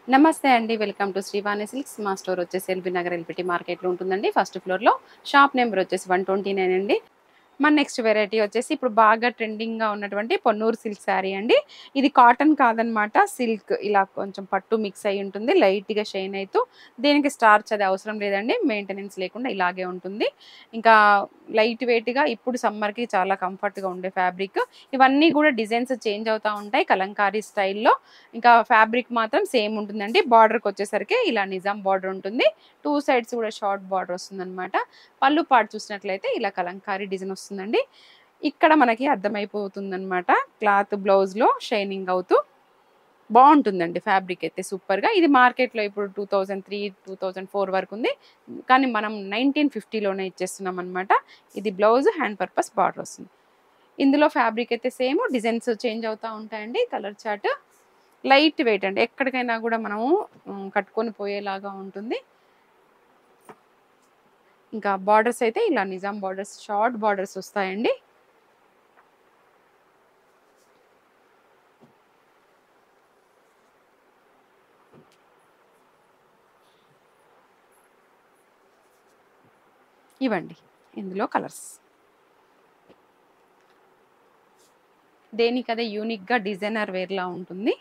నమస్తే అండి. Welcome to Srivani silks. మా స్టోర్ వచ్చేసి ఎల్బీ నగర్ ఎల్బిటి మార్కెట్లో ఉంటుందండి. ఫస్ట్ ఫ్లోర్‌లో. షాప్ నెంబర్ వచ్చేసి 129 అండి. మన నెక్స్ట్ వెరైటీ వచ్చేసి ఇప్పుడు బాగా ట్రెండింగ్‌గా ఉన్నటువంటి పొన్నూరు సిల్క్ శారీ అండి. ఇది కాటన్ కాదనమాట. సిల్క్ ఇలా కొంచెం పట్టు మిక్స్ అయ్యి ఉంటుంది. లైట్‌గా షైన్ అయితూ దీనికి స్టార్చ్ అది అవసరం లేదండి. మెయింటెనెన్స్ లేకుండా ఇలాగే ఉంటుంది. ఇంకా లైట్ వెయిట్‌గా ఇప్పుడు సమ్మర్‌కి చాలా కంఫర్ట్‌గా ఉండే ఫ్యాబ్రిక్. ఇవన్నీ కూడా డిజైన్స్ చేంజ్ అవుతా ఉంటాయి కలంకారీ స్టైల్‌లో. ఇంకా ఫ్యాబ్రిక్ మాత్రం సేమ్ ఉంటుందండి. బార్డర్‌కొచ్చేసరికి ఇలా నిజాం బార్డర్ ఉంటుంది. 2 సైడ్స్ కూడా షార్ట్ బార్డర్ వస్తుందనమాట. పళ్ళు పార్ట్ చూసినట్లయితే ఇలా కలంకారీ డిజైన్ వస్తుందండి. ఇక్కడ మనకి అర్థమైపోతుందనమాట. క్లాత్ బ్లౌజ్‌లో షైనింగ్ అవుతూ బావుంటుందండి ఫ్యాబ్రిక్ అయితే సూపర్‌గా. ఇది మార్కెట్‌లో ఇప్పుడు 2003, 2004 వరకుంది. కానీ మనం 1950లోనే ఇచ్చేస్తున్నామనమాట. ఇది బ్లౌజ్, హ్యాండ్ పర్పస్ బార్డర్ వస్తుంది. ఇందులో ఫ్యాబ్రిక్ అయితే సేమ్ డిజైన్స్ చేంజ్ అవుతా ఉంటాయండి. కలర్ చార్ట్ లైట్ వెయిట్ అండి. ఎక్కడికైనా గూడా మనము కట్టుకొని పోయేలాగా ఉంటుంది. ఇంకా బార్డర్స్ అయితే ఇలా నిజాం బార్డర్స్, షార్ట్ బార్డర్స్ వస్తాయండి. ఇవండి ఇందులో కలర్స్. దేనికదే యూనిక్‌గా డిజైనర్ వేర్‌లా ఉంటుంది.